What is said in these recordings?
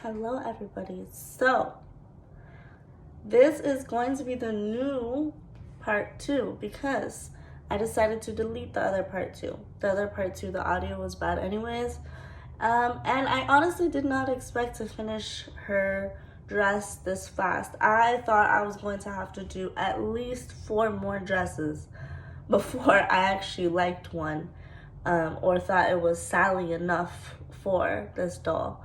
Hello everybody. So this is going to be the new part 2 because I decided to delete the other part 2. The other part 2, the audio was bad anyways. And I honestly did not expect to finish her dress this fast. I thought I was going to have to do at least 4 more dresses before I actually liked one, or thought it was Sally enough for this doll.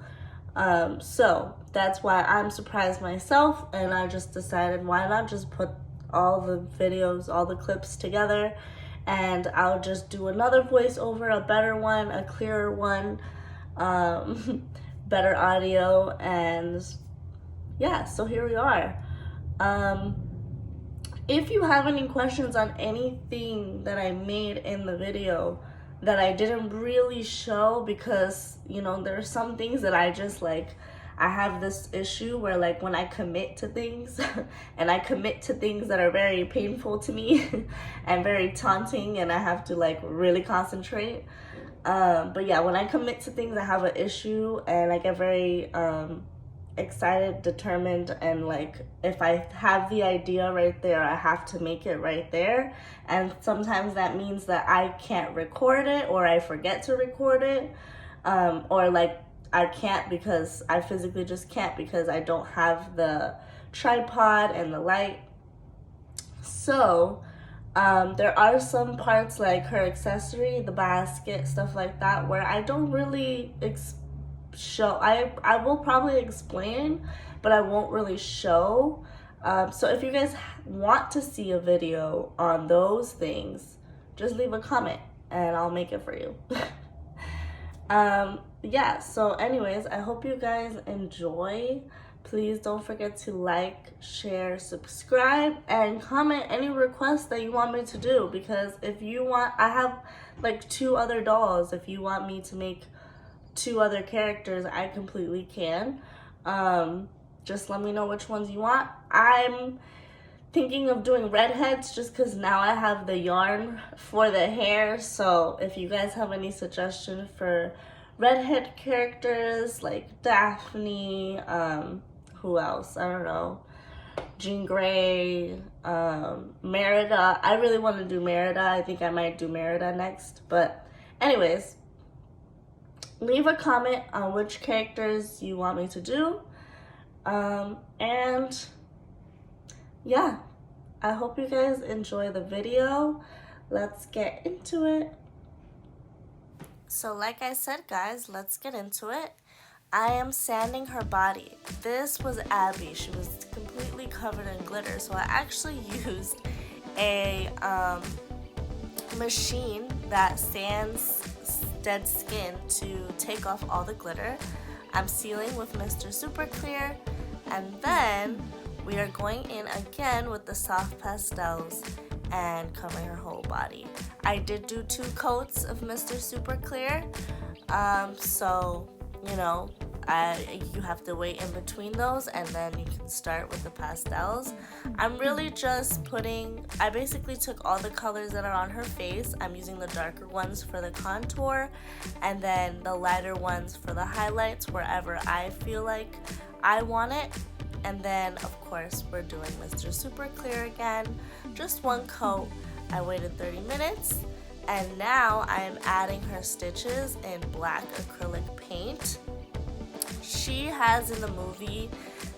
So that's why I'm surprised myself, and I just decided why not just put all the videos, all the clips together, and I'll just do another voiceover, a better one, a clearer one, better audio, and yeah, so here we are. If you have any questions on anything that I made in the video that I didn't really show, because there are some things that I just I have this issue where when I commit to things and I commit to things that are very painful to me and very taunting, and I have to really concentrate. But yeah, when I commit to things, I have an issue and I get very excited, determined, and if I have the idea right there, I have to make it right there. And sometimes that means that I can't record it, or I forget to record it, or I can't because I physically just can't because I don't have the tripod and the light. So there are some parts like her accessory, the basket, stuff like that, where I don't really show. I will probably explain, but I won't really show. So if you guys want to see a video on those things, just leave a comment and I'll make it for you. Yeah, so anyways, I hope you guys enjoy. Please don't forget to like, share, subscribe, and comment any requests that you want me to do, because if you want, I have 2 other dolls. If you want me to make 2 other characters, I completely can. Just let me know which ones you want. I'm thinking of doing redheads just because now I have the yarn for the hair. So if you guys have any suggestions for redhead characters like Daphne, who else? I don't know. Jean Grey, Merida. I really want to do Merida. I think I might do Merida next. But anyways, leave a comment on which characters you want me to do. And yeah, I hope you guys enjoy the video. Let's get into it. So like I said, guys, let's get into it. I am sanding her body. This was Abby. She was completely covered in glitter, so I actually used a machine that sands dead skin to take off all the glitter. I'm sealing with Mr. Super Clear, and then we are going in again with the soft pastels and covering her whole body. I did do 2 coats of Mr. Super Clear, so you have to wait in between those, and then you can start with the pastels. I'm really just I basically took all the colors that are on her face. I'm using the darker ones for the contour, and then the lighter ones for the highlights wherever I feel like I want it. And then of course we're doing Mr. Super Clear again, just 1 coat. I waited 30 minutes, and now I am adding her stitches in black acrylic paint. She has in the movie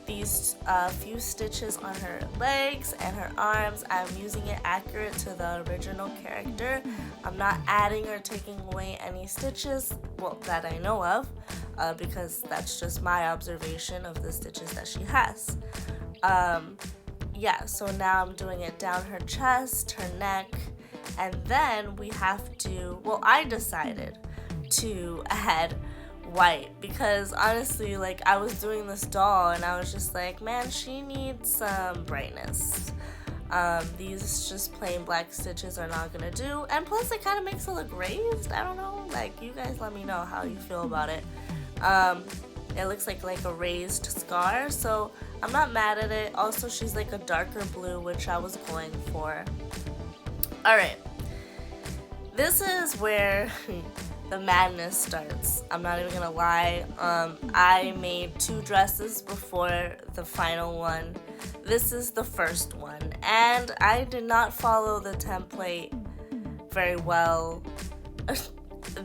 these few stitches on her legs and her arms. I'm using it accurate to the original character. I'm not adding or taking away any stitches, well, that I know of, because that's just my observation of the stitches that she has. Yeah, so now I'm doing it down her chest, her neck, and then we have to, well, I decided to add white because honestly, I was doing this doll and I was just like, man, she needs some brightness. These just plain black stitches are not gonna do, and plus it kind of makes it look raised. I don't know, you guys let me know how you feel about it. It looks like a raised scar, so I'm not mad at it. Also, she's a darker blue, which I was going for. Alright, this is where the madness starts. I'm not even gonna lie. I made 2 dresses before the final one. This is the first one, and I did not follow the template very well.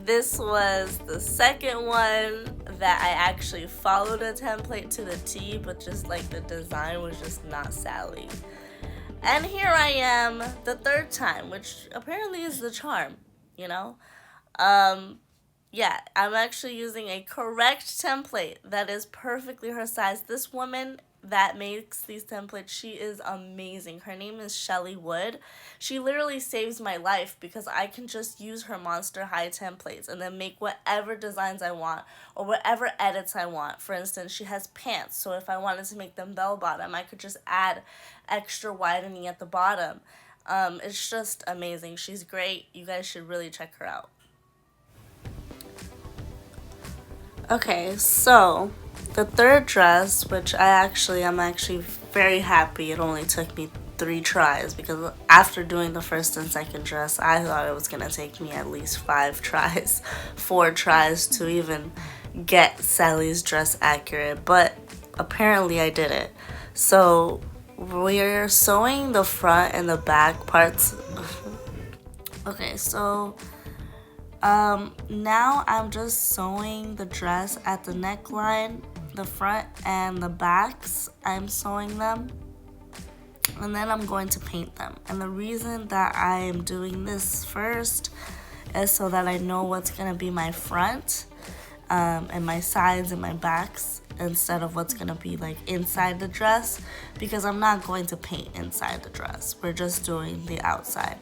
This was the second one that I actually followed a template to the T, but just like the design was just not Sally. And here I am the third time, which apparently is the charm, you know? Yeah, I'm actually using a correct template that is perfectly her size. This woman that makes these templates, she is amazing. Her name is Shelly Wood. She literally saves my life because I can just use her Monster High templates and then make whatever designs I want or whatever edits I want. For instance, she has pants, so if I wanted to make them bell bottom, I could just add extra widening at the bottom. It's just amazing. She's great. You guys should really check her out. Okay, so the third dress, which I'm actually very happy it only took me 3 tries, because after doing the first and second dress, I thought it was gonna take me at least 5 tries, 4 tries to even get Sally's dress accurate, but apparently I did it. So we're sewing the front and the back parts. Okay, so now I'm just sewing the dress at the neckline, the front and the backs. I'm sewing them, and then I'm going to paint them. And the reason that I am doing this first is so that I know what's gonna be my front and my sides and my backs, instead of what's gonna be like inside the dress, because I'm not going to paint inside the dress. We're just doing the outside.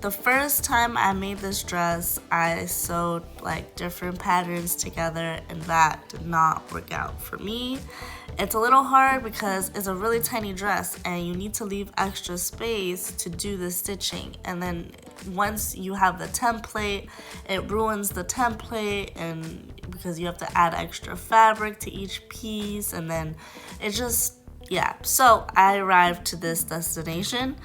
The first time I made this dress, I sewed like different patterns together, and that did not work out for me. It's a little hard because it's a really tiny dress and you need to leave extra space to do the stitching, and then once you have the template, it ruins the template, and because you have to add extra fabric to each piece, and then it just, yeah. So I arrived to this destination,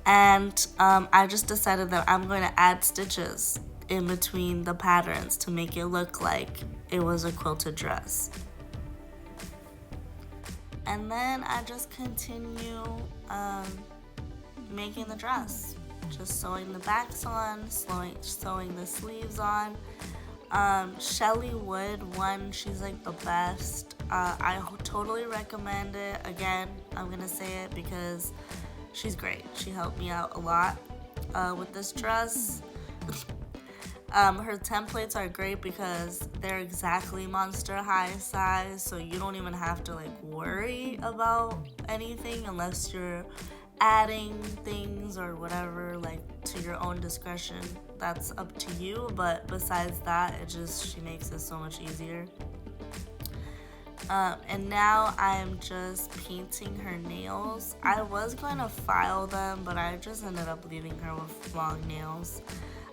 and I just decided that I'm going to add stitches in between the patterns to make it look like it was a quilted dress. And then I just continue making the dress, just sewing the backs on, sewing the sleeves on. Shelly Wood, she's like the best. I totally recommend it. Again, I'm gonna say it because she's great. She helped me out a lot with this dress. Her templates are great because they're exactly Monster High size, so you don't even have to like worry about anything unless you're adding things or whatever, like to your own discretion. That's up to you, but besides that, she makes it so much easier. And now I'm just painting her nails. I was going to file them, but I just ended up leaving her with long nails.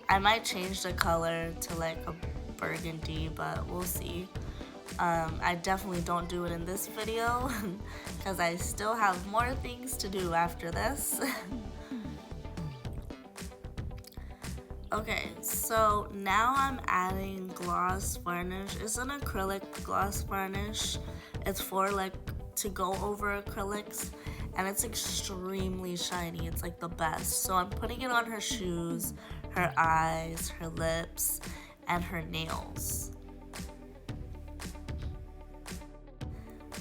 I might change the color to like a burgundy, but we'll see. I definitely don't do it in this video because I still have more things to do after this. Okay, so now I'm adding gloss varnish. It's an acrylic gloss varnish. It's for like to go over acrylics, and it's extremely shiny. It's like the best. So I'm putting it on her shoes, her eyes, her lips, and her nails.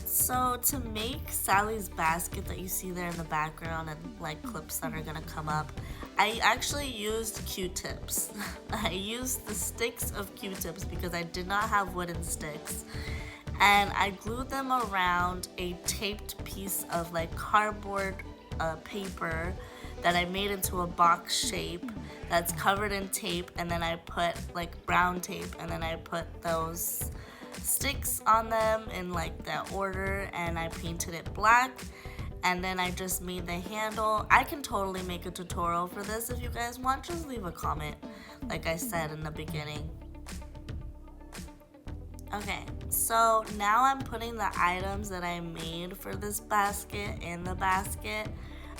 So to make Sally's basket that you see there in the background and like clips that are gonna come up, I actually used Q-tips. I used the sticks of Q-tips because I did not have wooden sticks. And I glued them around a taped piece of like cardboard paper that I made into a box shape that's covered in tape, and then I put like brown tape, and then I put those sticks on them in like that order, and I painted it black, and then I just made the handle. I can totally make a tutorial for this if you guys want. Just leave a comment like I said in the beginning. Okay, so now I'm putting the items that I made for this basket in the basket.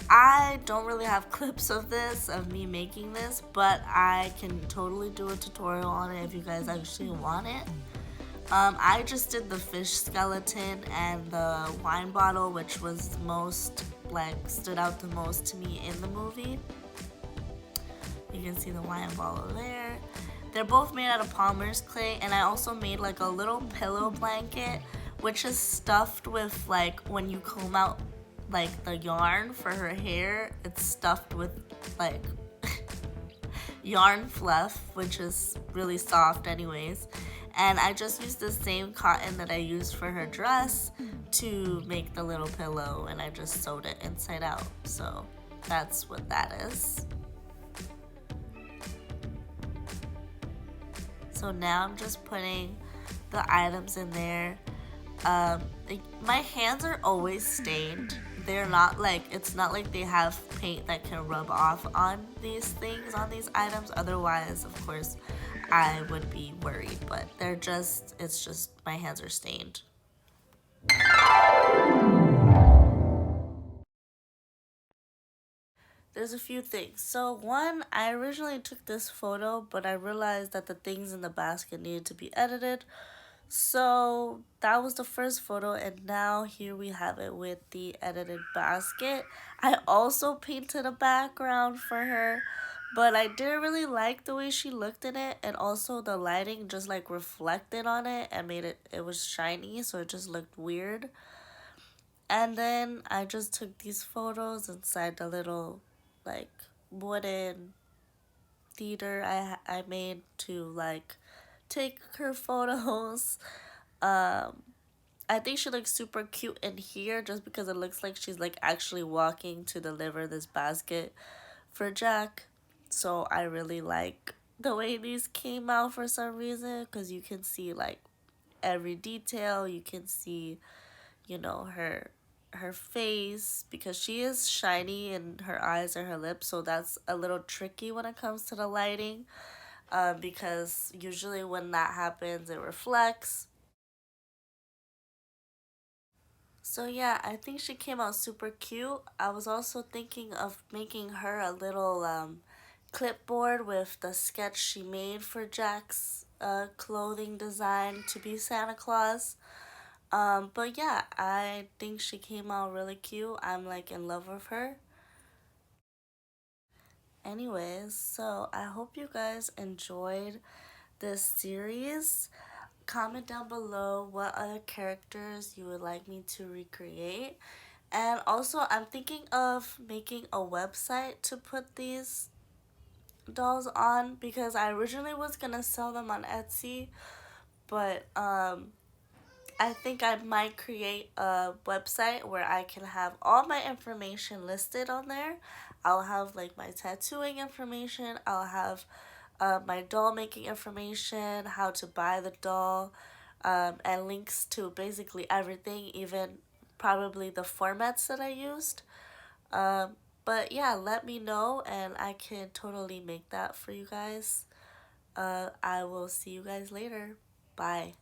I don't really have clips of this, of me making this, but I can totally do a tutorial on it if you guys actually want it. I just did the fish skeleton and the wine bottle, which was most, like, stood out the most to me in the movie. You can see the wine bottle there. They're both made out of Palmer's clay, and I also made like a little pillow blanket, which is stuffed with, like, when you comb out like the yarn for her hair, it's stuffed with like yarn fluff, which is really soft anyways. And I just used the same cotton that I used for her dress to make the little pillow, and I just sewed it inside out. So that's what that is. So now I'm just putting the items in there. My hands are always stained. They're not like, it's not like they have paint that can rub off on these things, on these items. Otherwise, of course, I would be worried. But it's just my hands are stained. There's a few things. So one, I originally took this photo, but I realized that the things in the basket needed to be edited. So that was the first photo, and now here we have it with the edited basket. I also painted a background for her, but I didn't really like the way she looked in it, and also the lighting just like reflected on it and made it was shiny, so it just looked weird. And then I just took these photos inside the little like wooden theater I made to like take her photos. Um I think she looks super cute in here just because it looks like she's like actually walking to deliver this basket for Jack. So I really like the way these came out for some reason, because you can see like every detail. You can see, her face, because she is shiny in her eyes and her lips, so that's a little tricky when it comes to the lighting, because usually when that happens it reflects. So yeah, I think she came out super cute. I was also thinking of making her a little clipboard with the sketch she made for Jack's clothing design to be Santa Claus. But yeah, I think she came out really cute. I'm like in love with her. Anyways, so I hope you guys enjoyed this series. Comment down below what other characters you would like me to recreate. And also, I'm thinking of making a website to put these dolls on, because I originally was gonna sell them on Etsy, but I think I might create a website where I can have all my information listed on there. I'll have like my tattooing information, I'll have my doll making information, how to buy the doll, and links to basically everything, even probably the formats that I used. Um, but yeah, let me know and I can totally make that for you guys. I will see you guys later. Bye.